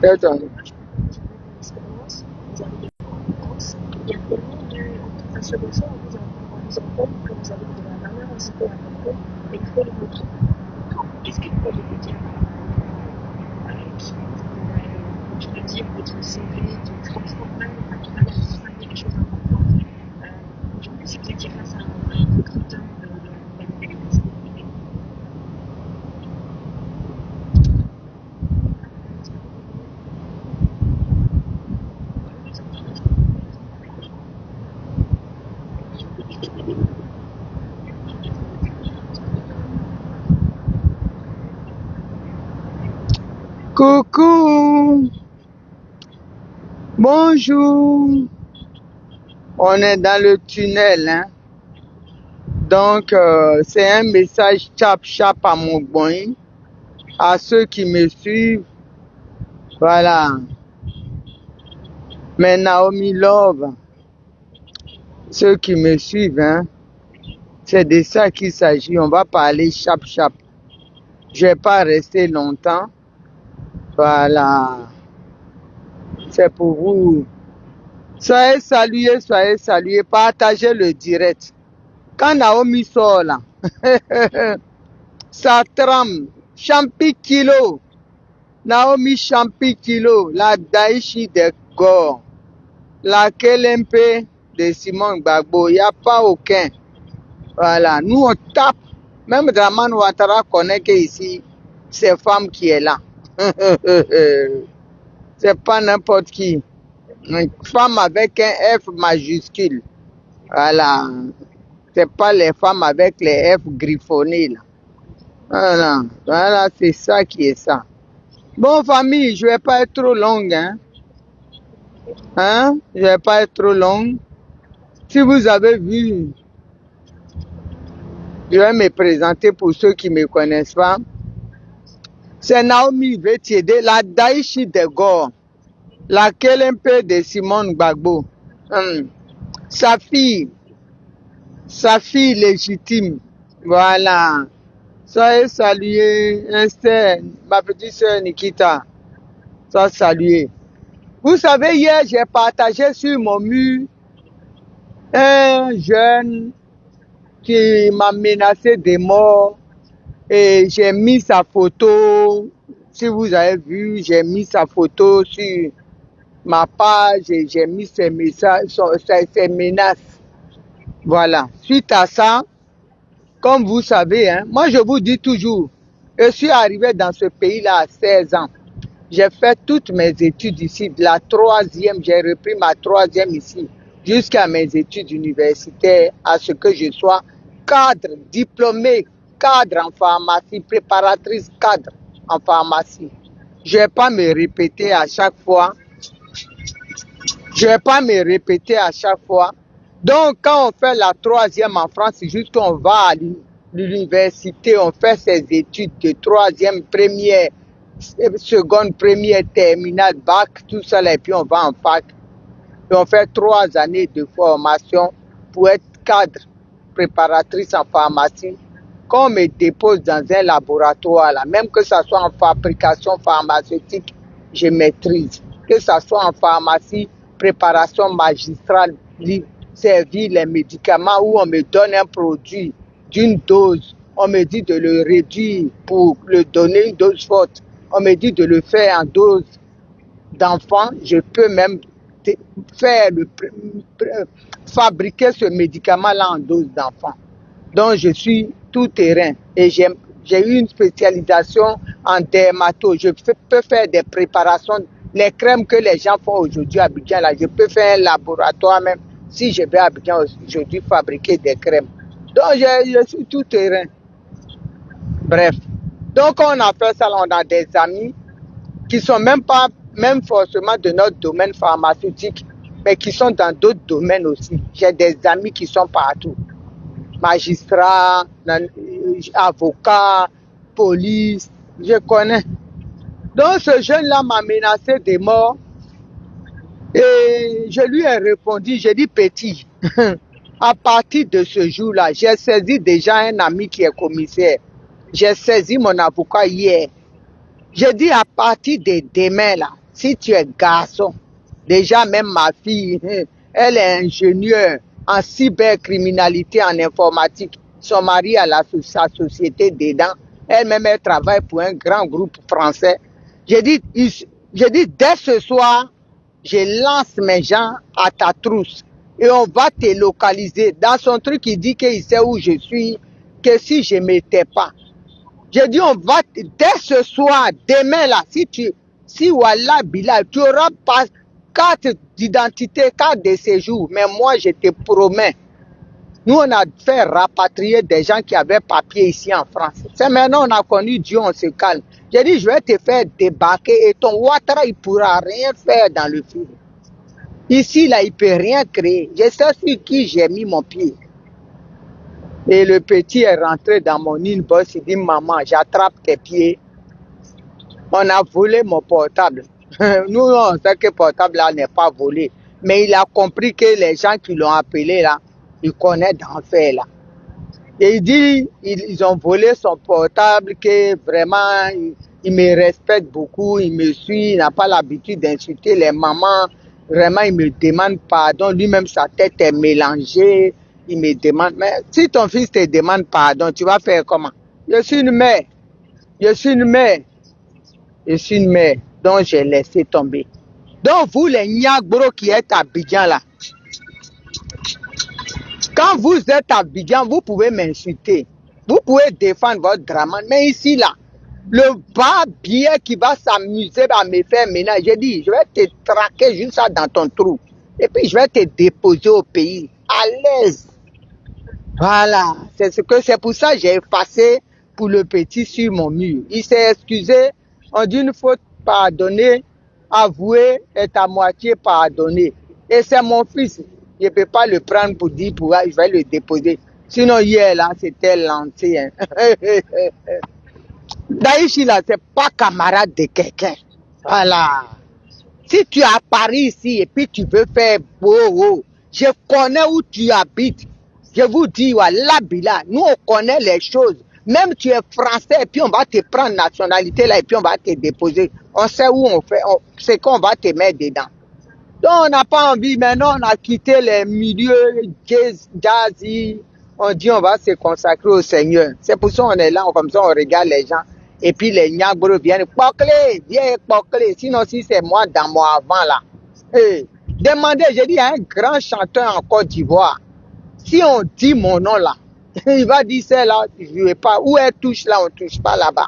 Attends. Expérience, vous avez des compétences, il y a tellement de associations on vous informe que vous avez de la valeur ajoutée à votre mais il faut le montrer. Qu'est-ce que vous pouvez me dire qui pourrait, je veux dire, votre CV de transformer à travers quelque chose d'important aujourd'hui, si vous étiez face à un recruteur de la télé. Coucou, bonjour. On est dans le tunnel, hein. Donc, c'est un message chap à mon boy, à ceux qui me suivent. Voilà. Mais Naomi Love, ceux qui me suivent, hein, c'est de ça qu'il s'agit. On va parler chap. Je vais pas rester longtemps. Voilà. C'est pour vous. Soyez salués, partagez le direct. Quand Naomi sort là, ça trame, champi kilo, Naomi champi kilo, la Daichi de Gore, la Kelempe de Simon Gbagbo, il n'y a pas aucun. Voilà, nous on tape, même Draman Ouattara connaît qu'ici, c'est femme qui est là. C'est pas n'importe qui. Une femme avec un F majuscule. Voilà. C'est pas les femmes avec les F griffonnés là. Voilà, c'est ça qui est ça. Bon famille, je vais pas être trop longue, je vais pas être trop longue. Si vous avez vu, je vais me présenter pour ceux qui me connaissent pas. C'est Naomi Vetiede, la Daichi de Gore, la Kelempe de Simone Gbagbo, sa fille légitime, voilà. Soyez salués, Esther, ma petite soeur Nikita, soyez salués. Vous savez, hier, j'ai partagé sur mon mur un jeune qui m'a menacé de mort et j'ai mis sa photo. Si vous avez vu, j'ai mis sa photo sur ma page et j'ai mis ses messages, ses menaces. Voilà. Suite à ça, comme vous savez, moi je vous dis toujours, je suis arrivé dans ce pays-là à 16 ans. J'ai fait toutes mes études ici, de la troisième, j'ai repris ma troisième ici, jusqu'à mes études universitaires, à ce que je sois cadre, diplômé, cadre en pharmacie, préparatrice cadre en pharmacie. Je ne vais pas me répéter à chaque fois. Donc, quand on fait la troisième en France, c'est juste qu'on va à l'université, on fait ses études de troisième, première, seconde, première, terminale, bac, tout ça, et puis on va en fac. Et on fait 3 années de formation pour être cadre, préparatrice en pharmacie. Quand on me dépose dans un laboratoire, là, même que ça soit en fabrication pharmaceutique, je maîtrise. Que ça soit en pharmacie, préparation magistrale, servir les médicaments où on me donne un produit d'une dose, on me dit de le réduire pour le donner une dose forte, on me dit de le faire en dose d'enfant, je peux même fabriquer ce médicament-là en dose d'enfant. Donc je suis tout terrain et j'ai eu une spécialisation en dermato. Je peux faire des préparations, les crèmes que les gens font aujourd'hui à Abidjan, là, je peux faire un laboratoire même si je vais à Abidjan aujourd'hui fabriquer des crèmes. Donc je suis tout terrain. Bref. Donc on a fait ça, on a des amis qui sont même forcément de notre domaine pharmaceutique, mais qui sont dans d'autres domaines aussi. J'ai des amis qui sont partout. Magistrats, avocats, police, je connais. Donc ce jeune-là m'a menacé de mort et je lui ai répondu, j'ai dit petit, à partir de ce jour-là, j'ai saisi déjà un ami qui est commissaire. J'ai saisi mon avocat hier. J'ai dit à partir de demain là, si tu es garçon, déjà même ma fille, elle est ingénieure en cybercriminalité, en informatique. Son mari a sa société dedans. Elle-même, elle travaille pour un grand groupe français. J'ai dit, dès ce soir, je lance mes gens à ta trousse et on va te localiser. Dans son truc, il dit qu'il sait où je suis, que si je ne m'étais pas. J'ai dit, on va, dès ce soir, demain là, si Wallah Bilal, tu auras pas carte d'identité, carte de séjour, mais moi je te promets, nous on a fait rapatrier des gens qui avaient papier ici en France. C'est maintenant on a connu Dieu, on se calme. J'ai dit, je vais te faire débarquer et ton Ouattara, il ne pourra rien faire dans le film. Ici là, il ne peut rien créer. Je sais sur qui j'ai mis mon pied. Et le petit est rentré dans mon inbox, il dit, maman, j'attrape tes pieds. On a volé mon portable. Nous, on sait que le portable là n'est pas volé. Mais il a compris que les gens qui l'ont appelé là, ils connaissent d'enfer là. Et il dit, ils ont volé son portable, que vraiment, il me respecte beaucoup, il me suit, il n'a pas l'habitude d'insulter les mamans. Vraiment, il me demande pardon. Lui-même, sa tête est mélangée. Il me demande, mais si ton fils te demande pardon, tu vas faire comment? Je suis une mère. Je suis une mère. Je suis une mère. Donc, j'ai laissé tomber. Donc, vous, les Niagbro qui êtes à Abidjan là, quand vous êtes à Abidjan, vous pouvez m'insulter. Vous pouvez défendre votre drame. Mais ici, là, le barbier qui va s'amuser à me faire ménage, j'ai dit, je vais te traquer juste ça dans ton trou. Et puis, je vais te déposer au pays, à l'aise. Voilà. C'est pour ça que j'ai effacé pour le petit sur mon mur. Il s'est excusé. On dit une faute pardonnée, avouée est à moitié pardonnée. Et c'est mon fils. Je ne peux pas le prendre pour dire, je vais le déposer. Sinon, hier, là, c'était l'ancien. Daïchi, là, c'est pas camarade de quelqu'un. Voilà. Si tu es à Paris ici et puis tu veux faire beau, je connais où tu habites. Je vous dis, voilà, Bila, nous on connaît les choses. Même tu es français et puis on va te prendre nationalité là et puis on va te déposer. On sait où on fait, c'est qu'on va te mettre dedans. Donc on n'a pas envie, maintenant on a quitté les milieux jazzy. On dit on va se consacrer au Seigneur. C'est pour ça qu'on est là, comme ça on regarde les gens. Et puis les Niagbro viennent, Poclé, viens Poclé. Sinon si c'est moi dans mon avant là. Hey, demandez, j'ai dit à un grand chanteur en Côte d'Ivoire. Si on dit mon nom là, il va dire c'est là, je ne vais pas. Où elle touche là, on ne touche pas là-bas.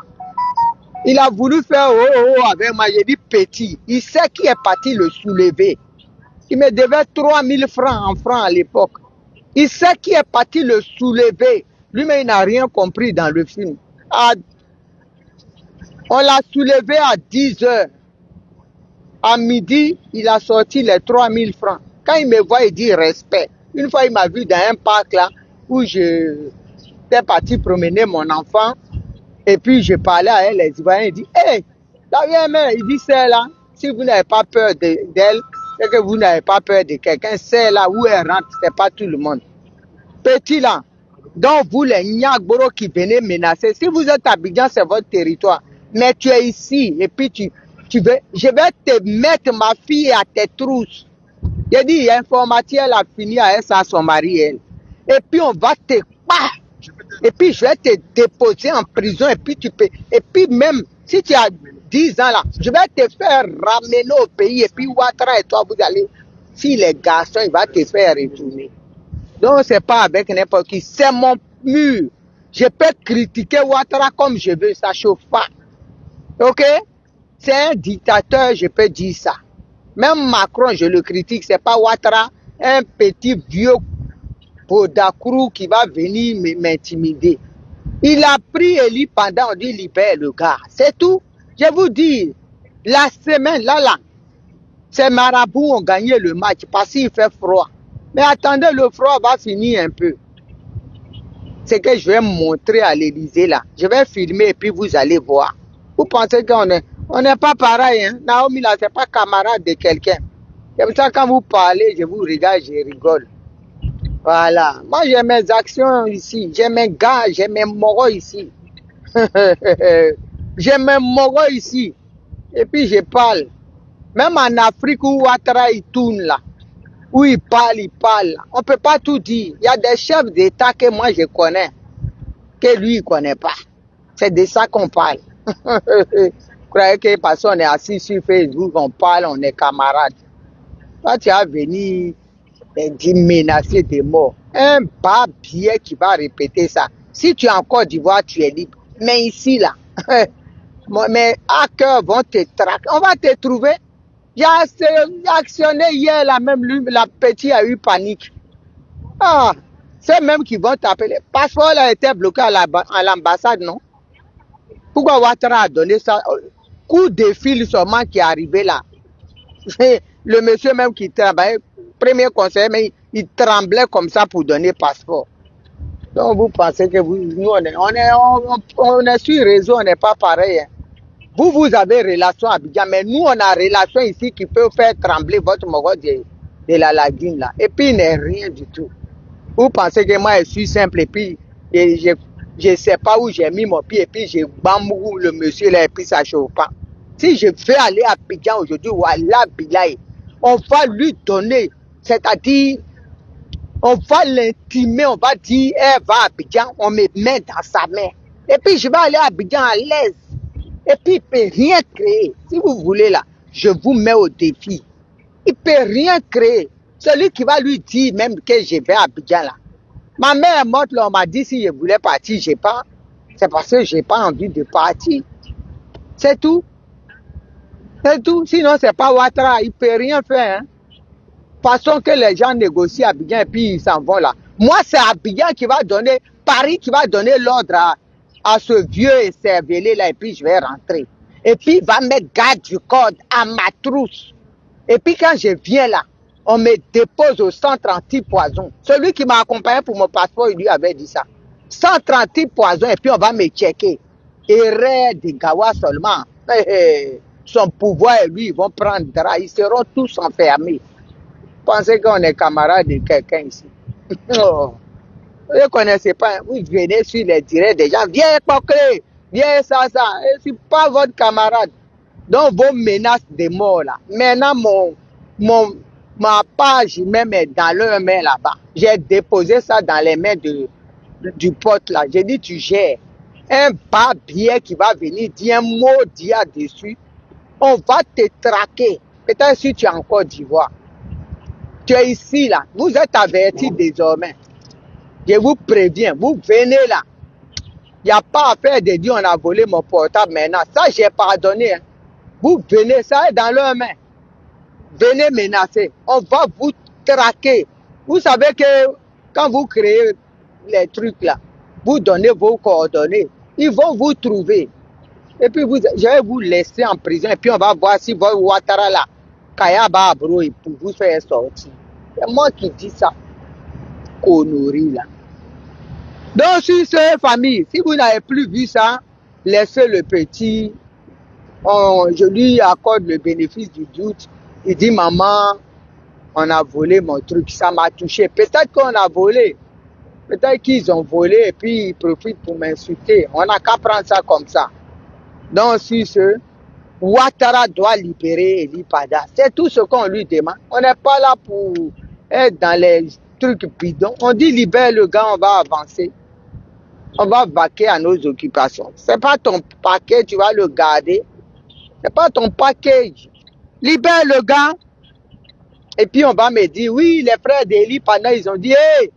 Il a voulu faire avec moi, j'ai dit petit. Il sait qui est parti le soulever. Il me devait 3000 francs en francs à l'époque. Il sait qui est parti le soulever. Lui-même, il n'a rien compris dans le film. On l'a soulevé à 10 heures. À midi, il a sorti les 3000 francs. Quand il me voit, il dit respect. Une fois, il m'a vu dans un parc là, où j'étais parti promener mon enfant. Et puis, je parlais à elle, les Ivoiriens, il dit, hé, la vieille mère, il dit, c'est là. Si vous n'avez pas peur d'elle, c'est que vous n'avez pas peur de quelqu'un. C'est là où elle rentre, c'est pas tout le monde. Petit là, donc vous les Niagboro qui venez menacer, si vous êtes à Abidjan, c'est votre territoire. Mais tu es ici, et puis je vais te mettre ma fille à tes trousses. J'ai dit, informatique, elle a fini avec ça, son mari, elle. Et puis on va te... Et puis je vais te déposer en prison, et puis même, si tu as 10 ans là, je vais te faire ramener au pays, et puis Ouattara et toi, vous allez, si les garçons, il va te faire retourner. Donc c'est pas avec n'importe qui, c'est mon mur. Je peux critiquer Ouattara comme je veux, ça chauffe pas. Ok? C'est un dictateur, je peux dire ça. Même Macron, je le critique, c'est pas Ouattara, un petit vieux Podakrou qui va venir m'intimider. Il a pris Eli pendant, on dit libère le gars. C'est tout. Je vous dis, la semaine, là, ces marabouts ont gagné le match parce qu'il fait froid. Mais attendez, le froid va finir un peu. C'est que je vais montrer à l'Élysée là. Je vais filmer et puis vous allez voir. Vous pensez qu'on n'est pas pareil, hein? Naomi là, c'est pas camarade de quelqu'un. C'est pour ça quand vous parlez, je vous regarde, je rigole. Voilà. Moi, j'ai mes actions ici. J'ai mes gars, j'ai mes moraux ici. J'ai mes moraux ici. Et puis, je parle. Même en Afrique où Ouattara il tourne là, où il parle. On ne peut pas tout dire. Il y a des chefs d'État que moi je connais, que lui il ne connaît pas. C'est de ça qu'on parle. Vous croyez que parce qu'on est assis sur Facebook, on parle, on est camarades. Toi, tu as venu dire menacer de mort. Un barbier qui va répéter ça. Si tu es en Côte d'Ivoire, tu es libre. Mais ici, là, mes hackers vont te traquer. On va te trouver. Il a actionné hier, là, même lui, la petite a eu panique. Ah, c'est même qui vont t'appeler. Le passeport a été bloqué à l'ambassade, non? Pourquoi Ouattara a donné ça? Coup de fil seulement qui est arrivé là. Le monsieur même qui travaillait, premier conseiller, mais il tremblait comme ça pour donner passeport. Donc vous pensez que nous, on est sur réseau, on n'est pas pareil. Hein. Vous avez relation à Abidjan, mais nous, on a relation ici qui peut faire trembler votre mogo de la lagune là. Et puis, il n'est rien du tout. Vous pensez que moi, je suis simple et puis je ne sais pas où j'ai mis mon pied et puis je bambou le monsieur là et puis ça ne chauffe pas. Si je vais aller à Abidjan aujourd'hui, voilà, Bilaï, on va lui donner, c'est-à-dire, on va l'intimer, on va dire, elle va à Abidjan, on me met dans sa main. Et puis je vais aller à Abidjan à l'aise. Et puis il ne peut rien créer. Si vous voulez là, je vous mets au défi. Il ne peut rien créer. Celui qui va lui dire même que je vais à Abidjan là. Ma mère est morte là, on m'a dit si je voulais partir, je pars. C'est parce que je n'ai pas envie de partir. C'est tout. C'est tout. Sinon, c'est pas Ouattara. Il ne peut rien faire. Hein. Façon que les gens négocient à Abidjan et puis ils s'en vont là. Moi, c'est Abidjan qui va donner, Paris qui va donner l'ordre à ce vieux et cervelé là et puis je vais rentrer. Et puis il va mettre garde du corps à ma trousse. Et puis quand je viens là, on me dépose au centre anti-poison. Celui qui m'a accompagné pour mon passeport, il lui avait dit ça. Centre anti-poison et puis on va me checker. Erreur de Gawa seulement. Son pouvoir et lui, ils vont prendre drap. Ils seront tous enfermés. Pensez qu'on est camarades de quelqu'un ici. Oh. Vous ne connaissez pas. Vous venez sur les directs des gens. Viens Poclé, viens ça. Et c'est pas votre camarade. Donc vos menaces de mort là. Maintenant, ma page même est dans leur main là-bas. J'ai déposé ça dans les mains du pote là. J'ai dit, tu gères. Un barbier qui va venir dire un mot d'IA dessus. On va te traquer. Peut-être si tu es en Côte d'Ivoire. Tu es ici là. Vous êtes avertis désormais. Je vous préviens. Vous venez là. Il n'y a pas à faire de dire on a volé mon portable maintenant. Ça, j'ai pardonné. Hein. Vous venez, ça est dans leurs mains. Venez menacer. On va vous traquer. Vous savez que quand vous créez les trucs là, vous donnez vos coordonnées. Ils vont vous trouver. Et puis je vais vous laisser en prison. Et puis on va voir si votre Ouattara là, Kayaba Abro, pour vous faire sortir. C'est moi qui dis ça. Connerie là. Donc sur cette famille, si vous n'avez plus vu ça, laissez le petit. Je lui accorde le bénéfice du doute. Il dit, maman, on a volé mon truc, ça m'a touché. Peut-être qu'on a volé. Peut-être qu'ils ont volé et puis ils profitent pour m'insulter. On n'a qu'à prendre ça comme ça. Donc, sur ce, Ouattara doit libérer Eli Pada. C'est tout ce qu'on lui demande. On n'est pas là pour être dans les trucs bidons. On dit libère le gars, on va avancer. On va vaquer à nos occupations. C'est pas ton paquet, tu vas le garder. C'est pas ton package. Libère le gars. Et puis on va me dire, oui, les frères d'Eli Pada, ils ont dit, hey,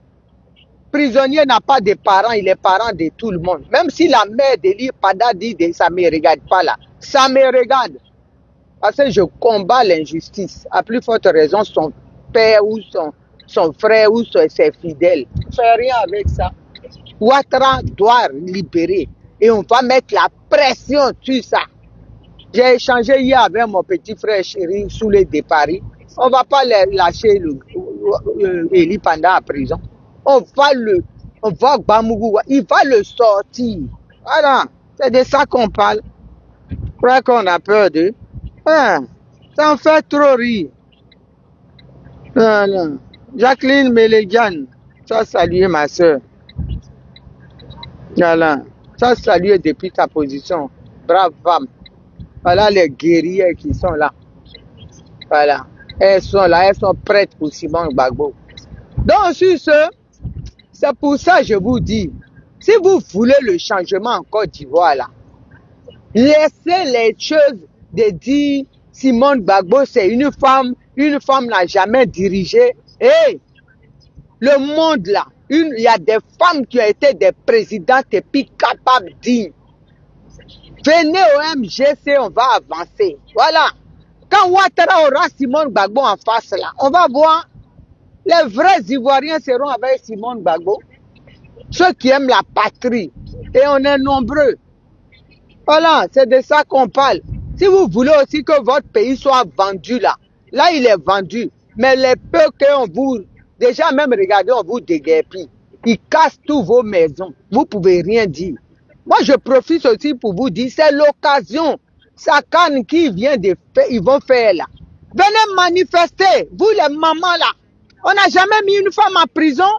prisonnier n'a pas de parents, il est parent de tout le monde. Même si la mère d'Eli Pada dit, ça ne me regarde pas là. Ça me regarde. Parce que je combats l'injustice. À plus forte raison, son père ou son frère ou ses fidèles. Je ne fais rien avec ça. Ouattara doit libérer. Et on va mettre la pression sur ça. J'ai échangé hier avec mon petit frère chéri sous les de Paris. On ne va pas lâcher Eli Pada à prison. On va Bamougou, il va le sortir. Voilà, c'est de ça qu'on parle. Je crois qu'on a peur d'eux. Hein, ça en fait trop rire. Voilà. Jacqueline Mélédiane, ça saluer ma soeur. Voilà, ça saluer depuis ta position. Brave femme. Voilà les guerriers qui sont là. Voilà. Elles sont là, elles sont prêtes pour Simone Gbagbo. Donc, sur ce, c'est pour ça que je vous dis, si vous voulez le changement en Côte d'Ivoire, là, laissez les choses de dire Simone Gbagbo, c'est une femme n'a jamais dirigé. Et le monde là, il y a des femmes qui ont été des présidentes et puis capables de dire, venez au MGC, on va avancer. Voilà. Quand Ouattara aura Simone Gbagbo en face là, on va voir, les vrais Ivoiriens seront avec Simone Gbagbo. Ceux qui aiment la patrie. Et on est nombreux. Voilà, c'est de ça qu'on parle. Si vous voulez aussi que votre pays soit vendu là, là il est vendu. Mais les peu qu'on vous, déjà même regardez, on vous déguerpit. Ils cassent toutes vos maisons. Vous pouvez rien dire. Moi je profite aussi pour vous dire, c'est l'occasion. Ça canne qui vient de faire, ils vont faire là. Venez manifester, vous les mamans là. On n'a jamais mis une femme en prison.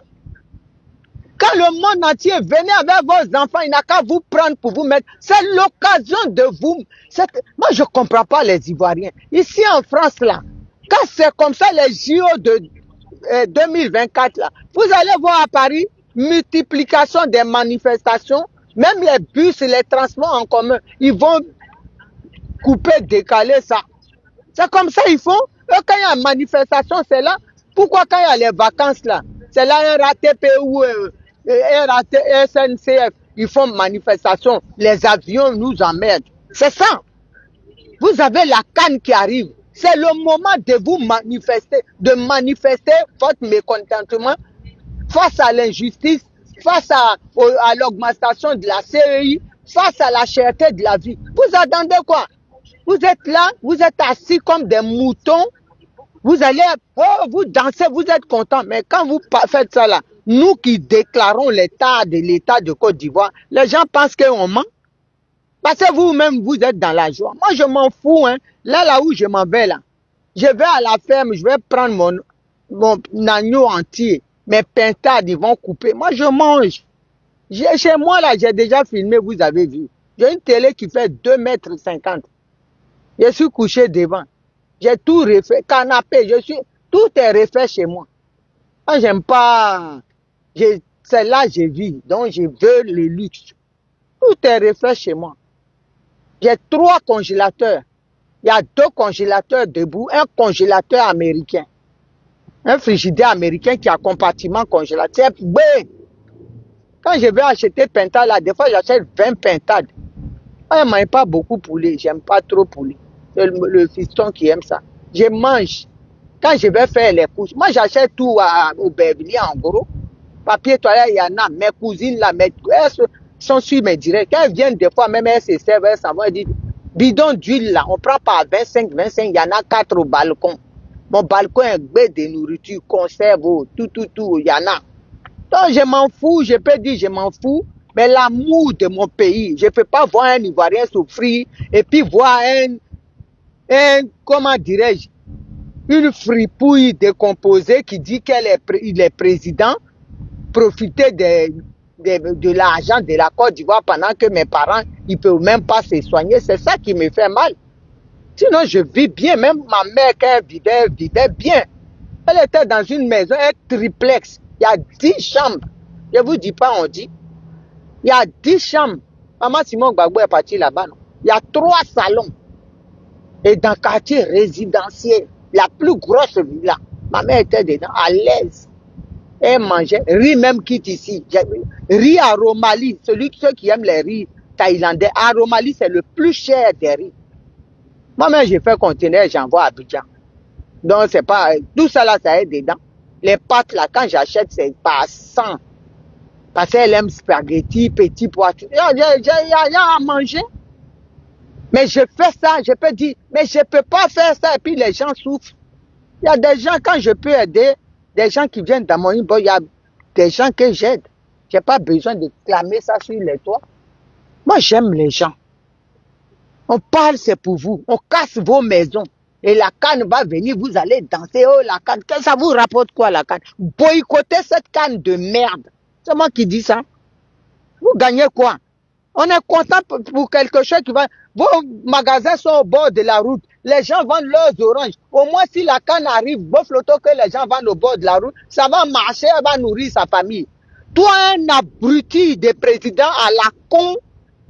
Quand le monde entier venez avec vos enfants, il n'a qu'à vous prendre pour vous mettre. C'est l'occasion de vous. Moi, je ne comprends pas les Ivoiriens. Ici en France, là, quand c'est comme ça, les JO de 2024, là, vous allez voir à Paris, multiplication des manifestations, même les bus, les transports en commun, ils vont couper, décaler ça. C'est comme ça ils font. Eux, quand il y a une manifestation, c'est là. Pourquoi quand il y a les vacances, là, c'est là RATP ou SNCF, ils font manifestation, les avions nous emmerdent. C'est ça. Vous avez la canne qui arrive. C'est le moment de vous manifester, de manifester votre mécontentement face à l'injustice, face à l'augmentation de la CEI, face à la cherté de la vie. Vous attendez quoi? Vous êtes là, vous êtes assis comme des moutons. Vous allez, oh, vous dansez, vous êtes content. Mais quand vous faites ça là, nous qui déclarons l'État de Côte d'Ivoire, les gens pensent qu'on ment. Parce que vous-même, vous êtes dans la joie. Moi, je m'en fous. Hein. Là où je m'en vais là, je vais à la ferme, je vais prendre mon agneau entier. Mes pintades, ils vont couper. Moi, je mange. Chez moi là, j'ai déjà filmé, vous avez vu. J'ai une télé qui fait 2,50 m. Je suis couché devant. J'ai tout refait, canapé, tout est refait chez moi. Moi, j'aime pas, c'est là que je vis, donc je veux le luxe. Tout est refait chez moi. J'ai 3 congélateurs. Il y a 2 congélateurs debout, un congélateur américain. Un frigidaire américain qui a compartiment congélateur. Quand je vais acheter pintade, là, des fois j'achète 20 pintades. Moi, je ne mange pas beaucoup poulet, j'aime pas trop poulet. C'est le fiston qui aime ça. Je mange. Quand je vais faire les couches, moi j'achète tout au Beverly en gros. Papier toilette, il y en a. Mes cousines là, elles sont sur mes directs. Quand elles viennent des fois, même elles se servent, elles s'en vont, elles disent, bidon d'huile là, on prend pas 25, il y en a 4 au balcon. Mon balcon est gbé de nourriture, conserve, tout, il y en a. Donc je m'en fous, je peux dire je m'en fous. Mais l'amour de mon pays, je ne peux pas voir un Ivoirien souffrir et puis voir comment dirais-je, une fripouille décomposée qui dit qu'il est président, profiter de l'argent de la Côte d'Ivoire pendant que mes parents, ils ne peuvent même pas se soigner. C'est ça qui me fait mal. Sinon, je vis bien. Même ma mère, quand elle vivait bien. Elle était dans une maison, un triplex. Il y a 10 chambres. Je ne vous dis pas, on dit. Il y a 10 chambres. Maman Simone Gbagbo est partie là-bas. Il y a 3 salons. Et dans le quartier résidentiel, la plus grosse villa, ma mère était dedans, à l'aise. Elle mangeait, riz même quitte ici. Riz à Romali, ceux qui aiment les riz thaïlandais, à Romali, c'est le plus cher des riz. Moi-même, j'ai fait conteneur, j'envoie à Abidjan. Donc, c'est pas, tout ça là, ça est dedans. Les pâtes là, quand j'achète, c'est par 100. Parce qu'elle aime spaghetti, petit poitou. Il y a à manger. Mais je fais ça, je peux dire, mais je ne peux pas faire ça et puis les gens souffrent. Il y a des gens, quand je peux aider, des gens qui viennent dans mon inbox, il y a des gens que j'aide. Je n'ai pas besoin de clamer ça sur les toits. Moi, j'aime les gens. On parle, c'est pour vous. On casse vos maisons. Et la canne va venir, vous allez danser. Oh, la canne, ça vous rapporte quoi, la canne? Boycottez cette canne de merde. C'est moi qui dis ça. Vous gagnez quoi? On est content pour quelque chose qui va... Vos magasins sont au bord de la route. Les gens vendent leurs oranges. Au moins, si la canne arrive, bof l'auto que les gens vendent au bord de la route, ça va marcher, elle va nourrir sa famille. Toi, un abruti de président à la con,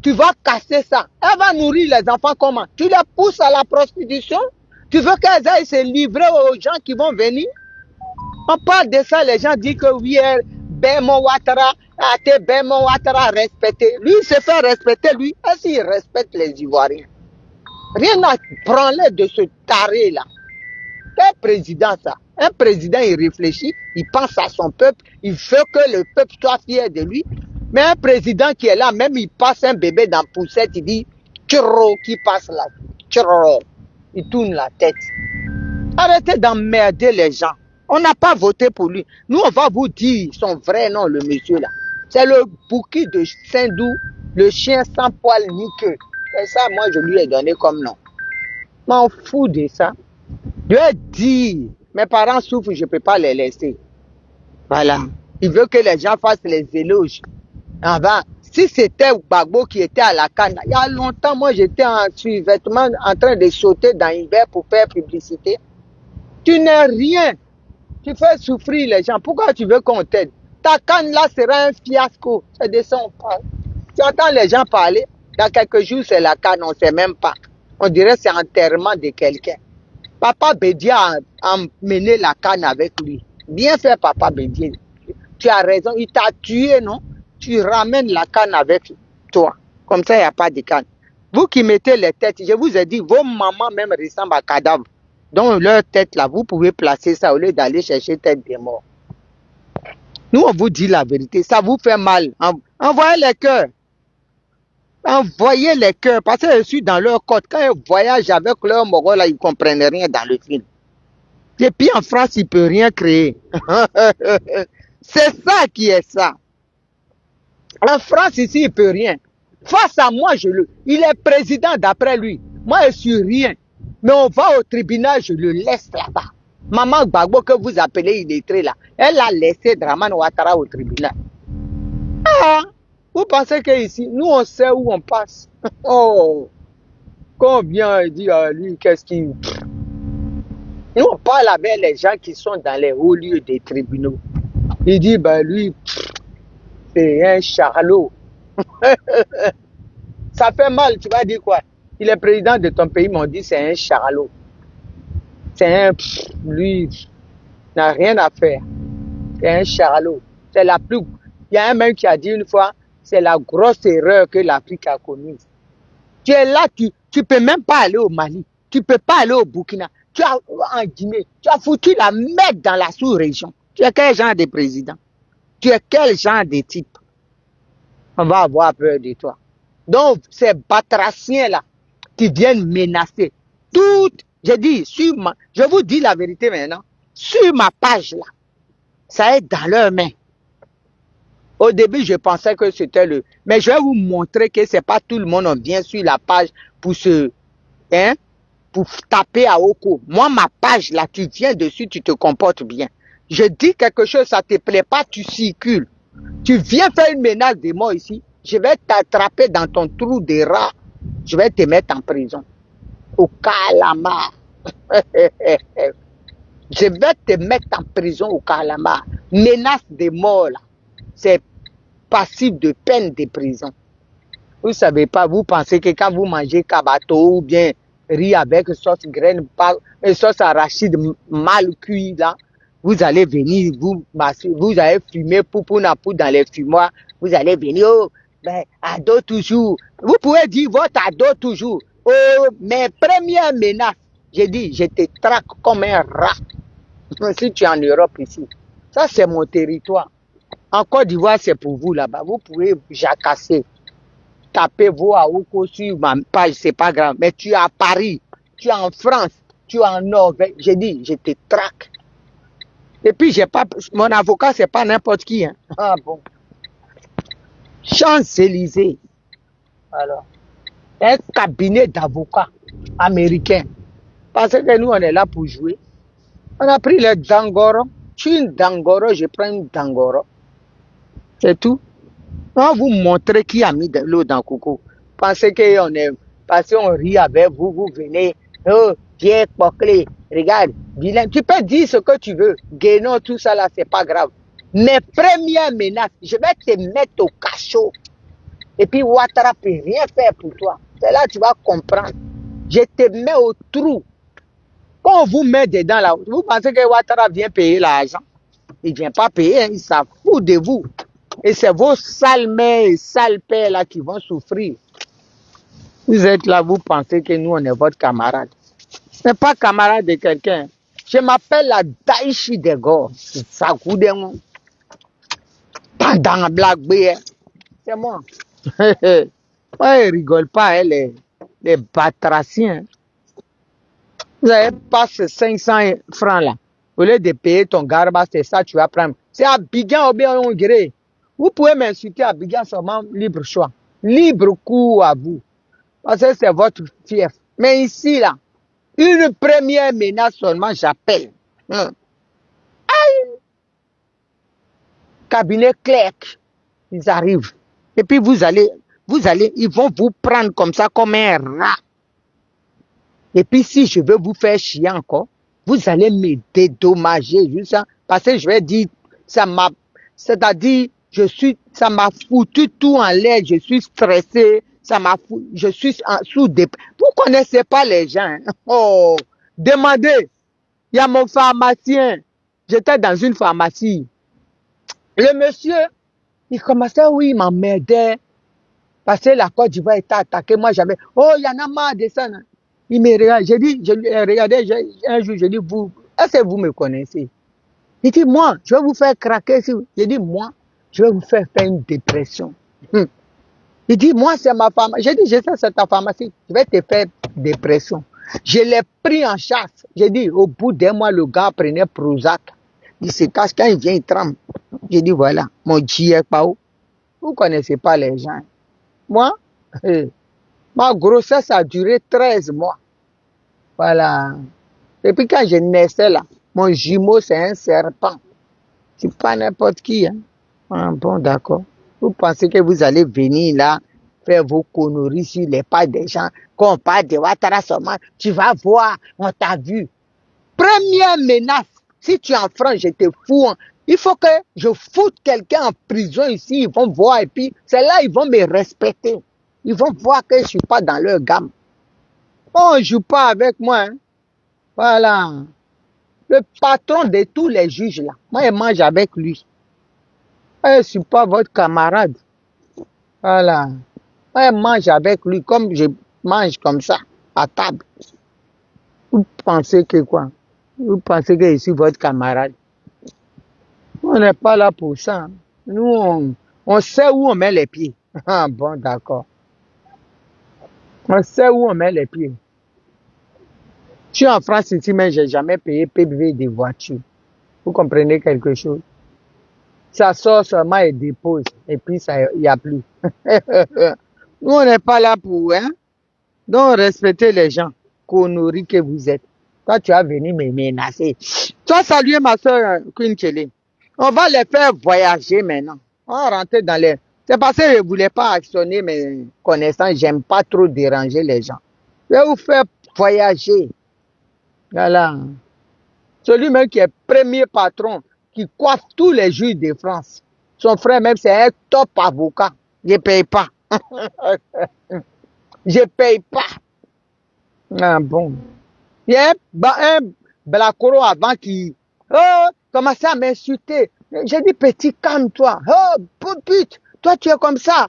tu vas casser ça. Elle va nourrir les enfants comment? Tu les pousses à la prostitution? Tu veux qu'elles aillent se livrer aux gens qui vont venir? On parle de ça, les gens disent que oui, Bemo Ouattara, Bemo Ouattara respecté. Lui, il se fait respecter, lui. Est-ce qu'il respecte les Ivoiriens? Rien à prendre de ce taré-là. Quel président ça? Un président, il réfléchit, il pense à son peuple, il veut que le peuple soit fier de lui. Mais un président qui est là, même il passe un bébé dans la poussette, il dit Tchoro qui passe là. Tchoro. Il tourne la tête. Arrêtez d'emmerder les gens. On n'a pas voté pour lui. Nous, on va vous dire son vrai nom, le monsieur là. C'est le Bouki de Saint-Dou, le chien sans poil ni queue. C'est ça, moi, je lui ai donné comme nom. Je m'en fous de ça. Je lui ai dit, mes parents souffrent, je ne peux pas les laisser. Voilà. Il veut que les gens fassent les éloges. Avant, si c'était Gbagbo qui était à la canne, il y a longtemps, moi, j'étais en sous-vêtements en train de sauter dans l'hiver pour faire publicité. Tu n'es rien. Tu fais souffrir les gens. Pourquoi tu veux qu'on t'aide? Ta canne là sera un fiasco. C'est de ça on parle. Tu entends les gens parler. Dans quelques jours, c'est la canne, on ne sait même pas. On dirait que c'est enterrement de quelqu'un. Papa Bédier a emmené la canne avec lui. Bien fait, Papa Bédier. Tu as raison. Il t'a tué, non? Tu ramènes la canne avec toi. Comme ça, il n'y a pas de canne. Vous qui mettez les têtes, je vous ai dit, vos mamans même ressemblent à cadavres. Donc, leur tête là, vous pouvez placer ça au lieu d'aller chercher tête des morts. Nous, on vous dit la vérité. Ça vous fait mal. Envoyez les cœurs. Envoyez les cœurs. Parce que je suis dans leur côte. Quand ils voyagent avec leur moraux là, ils ne comprennent rien dans le film. Et puis en France, ils ne peuvent rien créer. C'est ça qui est ça. En France, ici, il ne peut rien. Face à moi, il est président d'après lui. Moi, je suis rien. Mais on va au tribunal, je le laisse là-bas. Maman Gbagbo, que vous appelez illettré là, elle a laissé Dramane Ouattara au tribunal. Ah, vous pensez qu'ici, nous, on sait où on passe. Oh, quand on vient et dit à lui, qu'est-ce qu'il... Nous, on parle avec les gens qui sont dans les hauts lieux des tribunaux. Il dit, ben lui, c'est un charlot. Ça fait mal, tu vas dire quoi? Il est président de ton pays, m'ont dit c'est un charlot. C'est un... lui, n'a rien à faire. C'est un charlot. C'est la plus... Il y a un mec qui a dit une fois, c'est la grosse erreur que l'Afrique a commise. Tu es là, tu ne peux même pas aller au Mali. Tu ne peux pas aller au Burkina. Tu as en Guinée. Tu as foutu la merde dans la sous-région. Tu es quel genre de président? Tu es quel genre de type? On va avoir peur de toi. Donc, ces batraciens-là qui viennent menacer. Je dis, je vous dis la vérité maintenant, sur ma page là, ça est dans leurs mains. Au début, je pensais que c'était mais je vais vous montrer que c'est pas tout le monde qui vient sur la page pour pour taper à Oko. Moi, ma page là, tu viens dessus, tu te comportes bien. Je dis quelque chose, ça te plaît pas, tu circules. Tu viens faire une menace de mort ici, je vais t'attraper dans ton trou de rat, je vais te mettre en prison. Au Calamar. Je vais te mettre en prison au Calamar. Menace de mort là. C'est passif de peine de prison. Vous ne savez pas, vous pensez que quand vous mangez kabato ou bien riz avec sauce graine, sauce arachide mal cuit là, vous allez venir, vous allez fumer poupounapou dans les fumoirs, vous allez venir, oh, ben, ado toujours. Vous pouvez dire votre ado toujours. Oh, mes premières menaces, j'ai dit, je te traque comme un rat. Si tu es en Europe ici, ça c'est mon territoire. En Côte d'Ivoire, c'est pour vous là-bas. Vous pouvez jacasser. Tapez vos Aouko sur ma page, c'est pas grave. Mais tu es à Paris, tu es en France, tu es en Norvège. J'ai dit, je te traque. Et puis, mon avocat, c'est pas n'importe qui. Hein. Ah bon. Champs-Élysées. Alors, un cabinet d'avocats américains. Parce que nous, on est là pour jouer. On a pris le Dangoro. Tu es une Dangoro, je prends une Dangoro. C'est tout. On va vous montrer qui a mis de l'eau dans le coco. Parce qu'on rit avec vous, vous venez Oh, Pierre Poclé, regarde, vilain. Tu peux dire ce que tu veux. Guénon, tout ça là, c'est pas grave. Mes premières menaces, je vais te mettre au cachot. Et puis Ouattara peut rien faire pour toi. C'est là que tu vas comprendre. Je te mets au trou. Quand on vous met dedans là, vous pensez que Ouattara vient payer l'argent? Il ne vient pas payer, hein, il s'en fout de vous. Et c'est vos sales mères et sales pères là qui vont souffrir. Vous êtes là, vous pensez que nous, on est votre camarade. Ce n'est pas camarade de quelqu'un. Je m'appelle la Daïchi des Gors. Ça coûte des mots. Pas dans la blague, c'est moi. Ouais, ils rigolent pas, hein, les batraciens. Vous n'avez pas ces 500 francs là. Au lieu de payer ton garba, c'est ça tu vas prendre. C'est Abidjan ou bien Hongrie. Vous pouvez m'insulter à Abidjan seulement libre choix. Libre cours à vous. Parce que c'est votre fief. Mais ici là, une première menace seulement, j'appelle. Hein. Cabinet clerc, ils arrivent. Et puis vous allez, ils vont vous prendre comme ça, comme un rat. Et puis si je veux vous faire chier encore, vous allez me dédommager juste ça, parce que je vais dire, c'est-à-dire, ça m'a foutu tout en l'air, je suis stressé, je suis sous dépression. Vous connaissez pas les gens, hein? Oh, demandez, il y a mon pharmacien, j'étais dans une pharmacie. Le monsieur, il commençait, oui, il m'emmerdait, parce que la Côte d'Ivoire était attaquée, moi j'avais, oh, il y en a marre de ça. Non? Il me regarde, j'ai dit, regardez, un jour, j'ai dit, vous, est-ce que vous me connaissez? Il dit, moi, je vais vous faire craquer. J'ai dit, moi, je vais vous faire une dépression. Il dit, moi, c'est ma pharmacie. J'ai dit, je sais, c'est ta pharmacie. Je vais te faire dépression. Je l'ai pris en chasse. J'ai dit, au bout d'un mois, le gars prenait Prozac. Il se cache, quand il vient, il tremble. J'ai dit, voilà, mon Dieu est pas où. Vous ne connaissez pas les gens. Moi, ma grossesse a duré 13 mois. Voilà. Et puis quand je naissais là, mon jumeau, c'est un serpent. C'est pas n'importe qui. Hein. Ah, bon, d'accord. Vous pensez que vous allez venir là, faire vos conneries sur les pas des gens, qu'on parle de Ouattara seulement, tu vas voir, on t'a vu. Première menace, si tu enfreins, je te fous. Hein. Il faut que je foute quelqu'un en prison ici, ils vont voir, et puis c'est là ils vont me respecter. Ils vont voir que je ne suis pas dans leur gamme. On ne joue pas avec moi. Hein. Voilà. Le patron de tous les juges là, moi je mange avec lui. Je ne suis pas votre camarade. Voilà. Moi je mange avec lui comme je mange comme ça, à table. Vous pensez que quoi? Vous pensez que je suis votre camarade? On n'est pas là pour ça. Nous, on sait où on met les pieds. Ah bon, d'accord. On sait où on met les pieds. Je suis en France ici, mais je n'ai jamais payé PBV des voitures. Vous comprenez quelque chose? Ça sort seulement et dépose. Et puis, il n'y a plus. Nous, on n'est pas là pour, hein? Donc, respectez les gens. Conneries que vous êtes. Toi, tu as venu me menacer. Toi, saluer ma soeur Queen Kelly. On va les faire voyager maintenant. On va rentrer dans les... C'est parce que je ne voulais pas actionner mes connaissances. J'aime pas trop déranger les gens. Je vais vous faire voyager. Voilà. Celui même qui est premier patron, qui coiffe tous les juges de France. Son frère même, c'est un top avocat. Je ne paye pas. Je ne paye pas. Ah bon. Il y a un Blacoro avant qui commençait à m'insulter. J'ai dit, petit, calme-toi. Oh, pute, toi tu es comme ça.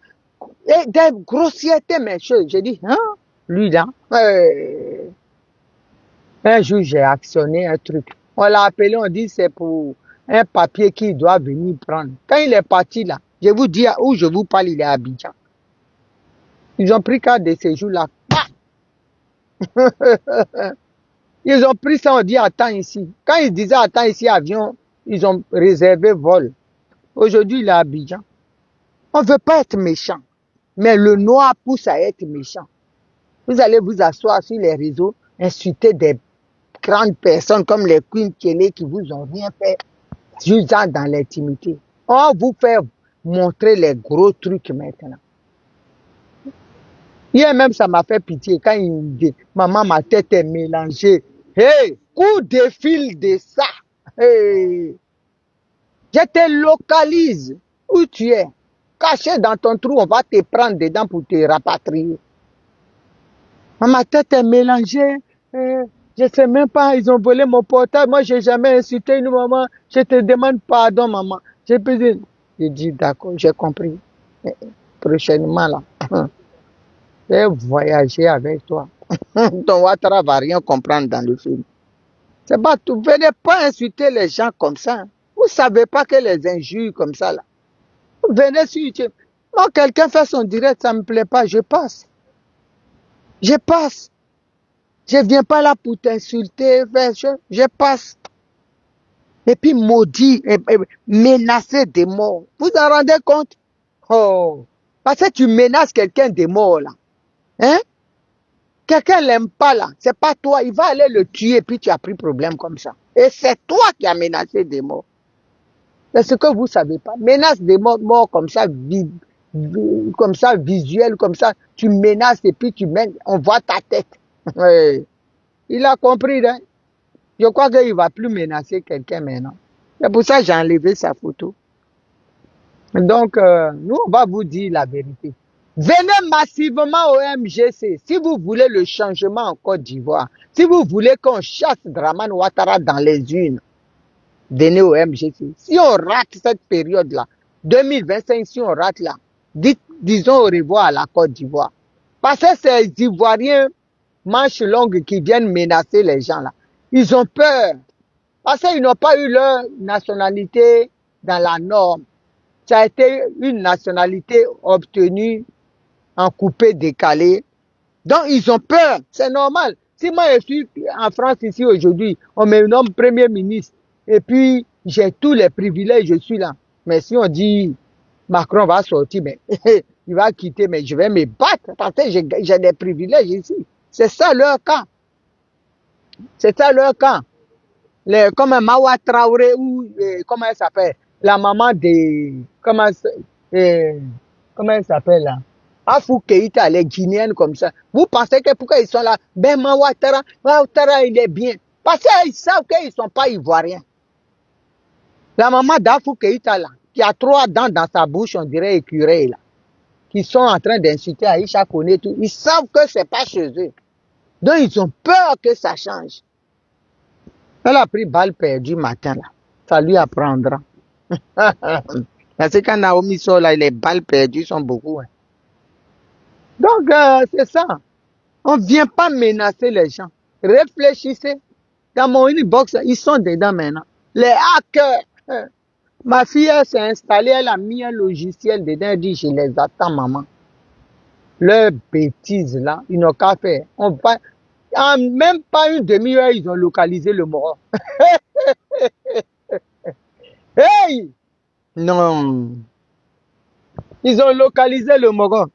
Et des grossièretés, mes choses. J'ai dit, hein, lui là. Un jour, j'ai actionné un truc. On l'a appelé, on dit c'est pour un papier qu'il doit venir prendre. Quand il est parti là, je vous dis où je vous parle, il est à Abidjan. Ils ont pris carte de séjour là. Ils ont pris ça, on dit attends ici. Quand ils disaient attends ici, avion, ils ont réservé vol. Aujourd'hui, il est à Abidjan. On ne veut pas être méchant. Mais le noir pousse à être méchant. Vous allez vous asseoir sur les réseaux, insulter des grandes personnes comme les Queen Kelly qui vous ont rien fait, juste dans l'intimité. On va vous faire montrer les gros trucs maintenant. Hier même, ça m'a fait pitié quand il me dit, maman, ma tête est mélangée. Hey, coup de fil de ça. Hey, je te localise où tu es. Caché dans ton trou, on va te prendre dedans pour te rapatrier. Ma tête est mélangée. Je sais même pas, ils ont volé mon portable. Moi, j'ai jamais insulté une maman. Je te demande pardon, maman. J'ai dit, d'accord, j'ai compris. Prochainement, là, je vais voyager avec toi. Ton Ouattara va rien comprendre dans le film. C'est pas tout. Venez pas insulter les gens comme ça. Vous savez pas que les injures comme ça, là. Venez sur YouTube. Moi, quelqu'un fait son direct, ça me plaît pas, je passe. Je passe. Je viens pas là pour t'insulter, je passe. Et puis maudit, et menacer de mort. Vous en rendez compte? Oh. Parce que tu menaces quelqu'un de mort, là. Hein? Quelqu'un l'aime pas, là. C'est pas toi. Il va aller le tuer, puis tu as pris problème comme ça. Et c'est toi qui as menacé de mort. C'est ce que vous savez pas. Menace de mort comme ça, visuel, comme ça. Tu menaces et puis on voit ta tête. Ouais. Il a compris, hein? Je crois qu'il ne va plus menacer quelqu'un maintenant. C'est pour ça que j'ai enlevé sa photo. Donc, nous, on va vous dire la vérité. Venez massivement au MGC si vous voulez le changement en Côte d'Ivoire. Si vous voulez qu'on chasse Dramane Ouattara dans les urnes, venez au MGC. Si on rate cette période-là, 2025, si on rate là, disons au revoir à la Côte d'Ivoire. Parce que ces Ivoiriens manches longues qui viennent menacer les gens là, ils ont peur. Parce qu'ils n'ont pas eu leur nationalité dans la norme. Ça a été une nationalité obtenue en coupé décalé. Donc, ils ont peur. C'est normal. Si moi, je suis en France ici aujourd'hui, on me nomme Premier ministre, et puis j'ai tous les privilèges, je suis là. Mais si on dit Macron va sortir, mais il va quitter, mais je vais me battre parce que j'ai des privilèges ici. C'est ça leur cas. C'est ça leur cas. Comme Mawa Traoré ou comment elle s'appelle, la maman de comment elle s'appelle là, Afou Keïta, les Guinéennes comme ça. Vous pensez que pourquoi ils sont là? Ben Ouattara il est bien. Parce qu'ils savent qu'ils ne sont pas ivoiriens. La maman d'Afou Keïta là, qui a 3 dents dans sa bouche, on dirait écureuil là, qui sont en train d'insulter Aïcha Koné tout, ils savent que c'est pas chez eux. Donc ils ont peur que ça change. Elle a pris balle perdue matin là. Ça lui apprendra. Parce que quand Naomi sort là, les balles perdues sont beaucoup. Hein. Donc, c'est ça. On ne vient pas menacer les gens. Réfléchissez. Dans mon inbox, ils sont dedans maintenant. Les hackers. Ma fille, elle s'est installée, elle a mis un logiciel dedans, elle dit, je les attends, maman. Leurs bêtises là, ils n'ont qu'à faire. En même pas une demi-heure, ils ont localisé le moron. Hey! Non. Ils ont localisé le moron.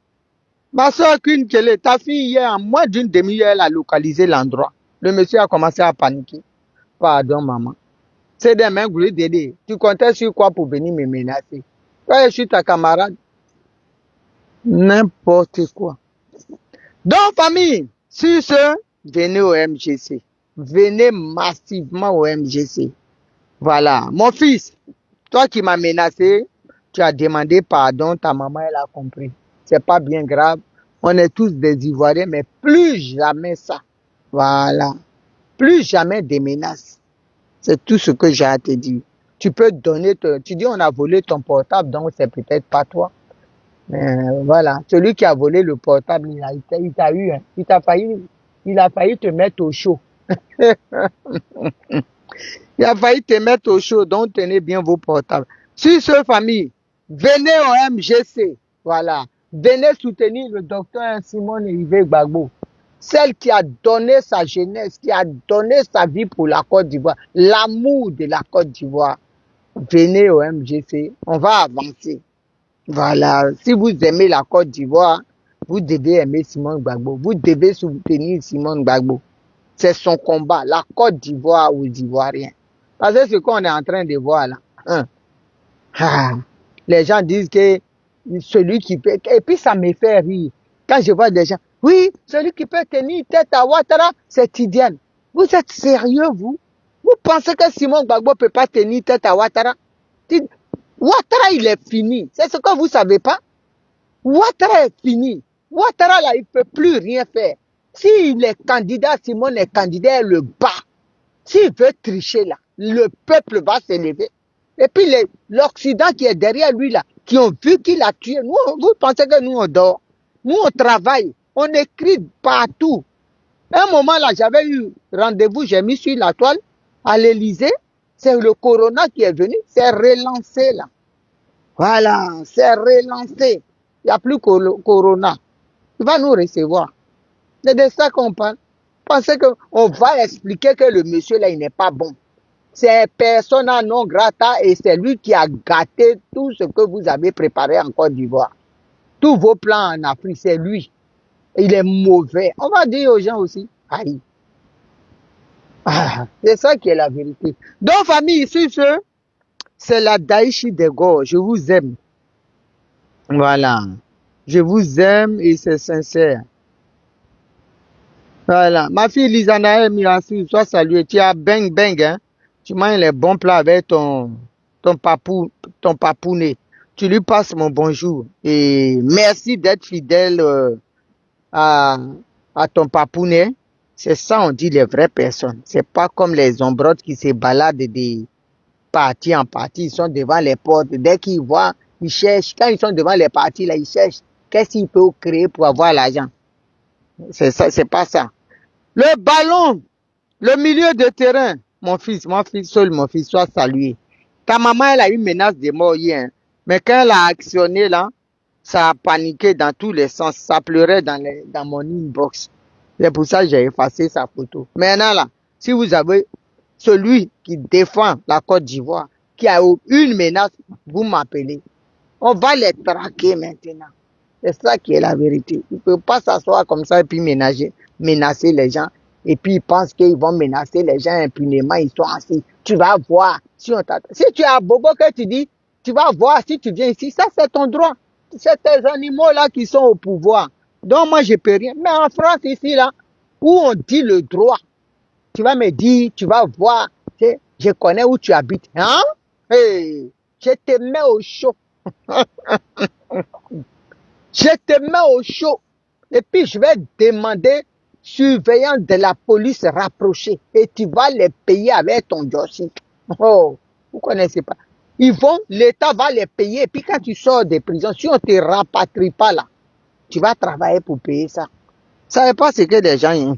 Ma soeur Queen Kelly, ta fille hier, en moins d'une demi-heure, elle a localisé l'endroit. Le monsieur a commencé à paniquer. Pardon, maman. C'est des mains glouées d'aider. Tu comptais sur quoi pour venir me menacer? Toi, je suis ta camarade. N'importe quoi. Donc, famille, sur ce, venez au MGC. Venez massivement au MGC. Voilà. Mon fils, toi qui m'as menacé, tu as demandé pardon, ta maman, elle a compris. C'est pas bien grave. On est tous des Ivoiriens, mais plus jamais ça. Voilà. Plus jamais des menaces. C'est tout ce que j'ai à te dire. Tu peux donner, tu dis on a volé ton portable, donc c'est peut-être pas toi. Mais voilà. Celui qui a volé le portable, il t'a eu, hein. Il a failli te mettre au chaud. Il a failli te mettre au chaud, donc tenez bien vos portables. Sur ce, famille, venez au MGC. Voilà. Venez soutenir le docteur Simone Rivé Gbagbo. Celle qui a donné sa jeunesse, qui a donné sa vie pour la Côte d'Ivoire, l'amour de la Côte d'Ivoire. Venez au MGC, on va avancer. Voilà. Si vous aimez la Côte d'Ivoire, vous devez aimer Simone Gbagbo. Vous devez soutenir Simone Gbagbo. C'est son combat, la Côte d'Ivoire aux Ivoiriens. Parce que ce qu'on est en train de voir là. Hein. Ah, les gens disent que celui qui fait... Et puis ça me fait rire. Quand je vois des gens, Oui, celui qui peut tenir tête à Ouattara, c'est Tidiane. Vous êtes sérieux, vous? Vous pensez que Simon Gbagbo ne peut pas tenir tête à Ouattara? Ouattara, il est fini. C'est ce que vous ne savez pas. Ouattara est fini. Ouattara, là, il ne peut plus rien faire. S'il est candidat, Simon est candidat, elle le bat. S'il veut tricher, là, le peuple va s'élever. Et puis l'Occident qui est derrière lui, là, qui ont vu qu'il a tué. Nous, vous pensez que nous, on dort? Nous, on travaille. On écrit partout. Un moment, là, j'avais eu rendez-vous, j'ai mis sur la toile à l'Élysée. C'est le corona qui est venu. C'est relancé, là. Voilà, c'est relancé. Il n'y a plus corona. Il va nous recevoir. C'est de ça qu'on parle. Pensez qu'on va expliquer que le monsieur là, il n'est pas bon. C'est persona non grata et c'est lui qui a gâté tout ce que vous avez préparé en Côte d'Ivoire. Tous vos plans en Afrique, c'est lui. Il est mauvais. On va dire aux gens aussi. Aïe. Ah, c'est ça qui est la vérité. Donc, famille, ici, c'est la Daïchi des Gorges. Je vous aime. Voilà. Je vous aime et c'est sincère. Voilà. Ma fille Lisanae Mirassou, sois saluée. Tu as bang bang, hein. Tu manges les bons plats avec ton papounet. Tu lui passes mon bonjour. Et merci d'être fidèle à, à ton papounet. C'est ça, on dit les vraies personnes. C'est pas comme les ombrottes qui se baladent des partis en partie. Ils sont devant les portes. Dès qu'ils voient, ils cherchent. Quand ils sont devant les partis, là, ils cherchent. Qu'est-ce qu'ils peuvent créer pour avoir l'argent? C'est ça, c'est pas ça. Le ballon, le milieu de terrain, mon fils, seul mon fils, soit salué. Ta maman, elle a eu menace de mort hier. Hein. Mais quand elle a actionné là, ça a paniqué dans tous les sens. Ça pleurait dans mon inbox. C'est pour ça que j'ai effacé sa photo. Maintenant là, si vous avez celui qui défend la Côte d'Ivoire, qui a eu une menace, vous m'appelez. On va les traquer maintenant. C'est ça qui est la vérité. Il ne peut pas s'asseoir comme ça et puis menacer les gens. Et puis ils pensent qu'ils vont menacer les gens impunément. Ils sont assis. Tu vas voir. Si tu as bobo que tu dis, tu vas voir si tu viens ici. Ça, c'est ton droit. C'est tes animaux-là qui sont au pouvoir. Donc moi, je ne peux rien. Mais en France, ici, là, où on dit le droit, tu vas me dire, tu vas voir. Je connais où tu habites. Hein? Hey, je te mets au chaud. Je te mets au chaud. Et puis, je vais demander surveillant de la police rapprochée. Et tu vas les payer avec ton joystick. Oh, vous connaissez pas. L'État va les payer. Et puis, quand tu sors des prisons, si on ne te rapatrie pas là, tu vas travailler pour payer ça. Vous savez pas ce que les gens,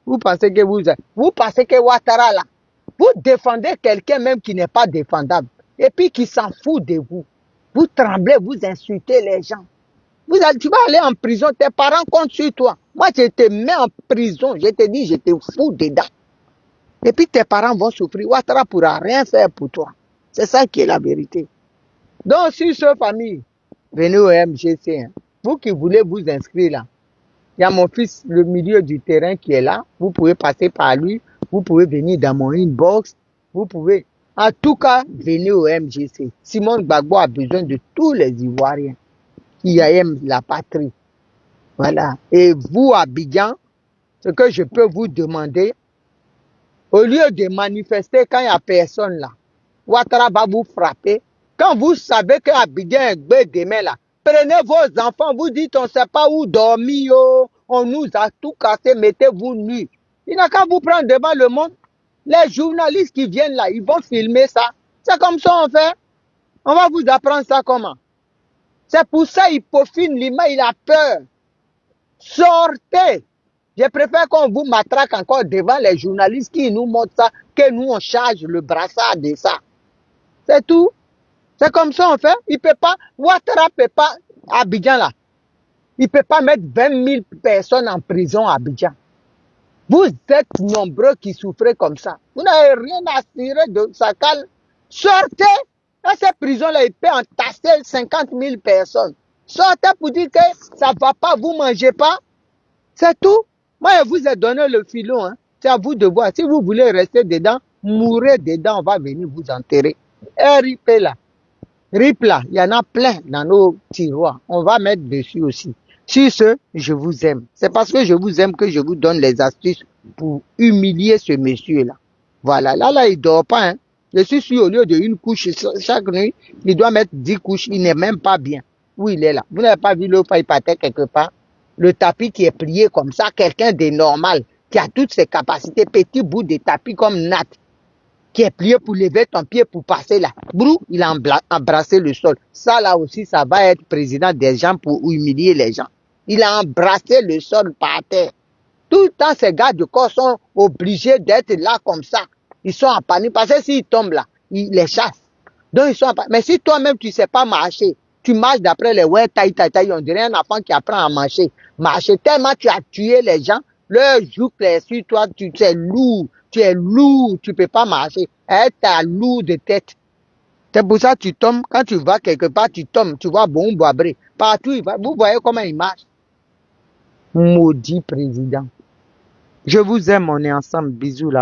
vous pensez que vous pensez que Ouattara là, vous défendez quelqu'un même qui n'est pas défendable. Et puis, qui s'en fout de vous. Vous tremblez, vous insultez les gens. Tu vas aller en prison, tes parents comptent sur toi. Moi, je te mets en prison, je te dis, je te fous dedans. Et puis tes parents vont souffrir. Ouattara ne pourra rien faire pour toi. C'est ça qui est la vérité. Donc, sur cette famille, venez au MGC. Hein. Vous qui voulez vous inscrire là, il y a mon fils, le milieu du terrain qui est là. Vous pouvez passer par lui. Vous pouvez venir dans mon inbox. Vous pouvez. En tout cas, venez au MGC. Simon Gbagbo a besoin de tous les Ivoiriens qui aiment la patrie. Voilà. Et vous, Abidjan, ce que je peux vous demander, au lieu de manifester quand il n'y a personne là, Ouattara va vous frapper. Quand vous savez qu'Abidjan est gbé demain là, prenez vos enfants, vous dites on ne sait pas où dormir, oh, on nous a tout cassé, mettez-vous nus. Il n'a qu'à vous prendre devant le monde. Les journalistes qui viennent là, ils vont filmer ça. C'est comme ça on fait. On va vous apprendre ça comment. C'est pour ça qu'il peaufine l'image, il a peur. Sortez. Je préfère qu'on vous matraque encore devant les journalistes qui nous montrent ça, que nous on charge le brassard de ça. C'est tout. C'est comme ça on fait. Il peut pas, Ouattara peut pas, Abidjan là, il peut pas mettre 20 000 personnes en prison à Abidjan. Vous êtes nombreux qui souffrez comme ça. Vous n'avez rien à tirer de ça calme. Sortez. Dans cette prison-là, il peut entasser 50 000 personnes. Sortez pour dire que ça ne va pas, vous ne mangez pas. C'est tout. Moi, je vous ai donné le filon. Hein. C'est à vous de voir. Si vous voulez rester dedans, mourrez dedans, on va venir vous enterrer. Et RIP là. RIP là, il y en a plein dans nos tiroirs. On va mettre dessus aussi. Sur ce, je vous aime. C'est parce que je vous aime que je vous donne les astuces pour humilier ce monsieur-là. Voilà, là, il dort pas. Hein. Je suis sûr, au lieu d'une couche chaque nuit, il doit mettre 10 couches. Il n'est même pas bien. Où il est là. Vous n'avez pas vu l'autre fois, il partait quelque part. Le tapis qui est plié comme ça, quelqu'un de normal, qui a toutes ses capacités, petit bout de tapis comme Nat, qui est plié pour lever ton pied pour passer là. Brou, il a embrassé le sol. Ça là aussi, ça va être président des gens pour humilier les gens. Il a embrassé le sol par terre. Tout le temps, ces gars de corps sont obligés d'être là comme ça. Ils sont en panique parce que s'ils tombent là, ils les chassent. Donc, ils sont en panique. Mais si toi-même, tu ne sais pas marcher, tu marches d'après les ouais, taille, on dirait un enfant qui apprend à marcher. Marcher tellement tu as tué les gens, leur joue sur toi, tu es lourd, tu peux pas marcher. T'es lourd de tête. C'est pour ça que tu tombes, quand tu vas quelque part, tu tombes, tu vois bon boabré. Partout, il va. Vous voyez comment il marche. Maudit président. Je vous aime, on est ensemble. Bisous là.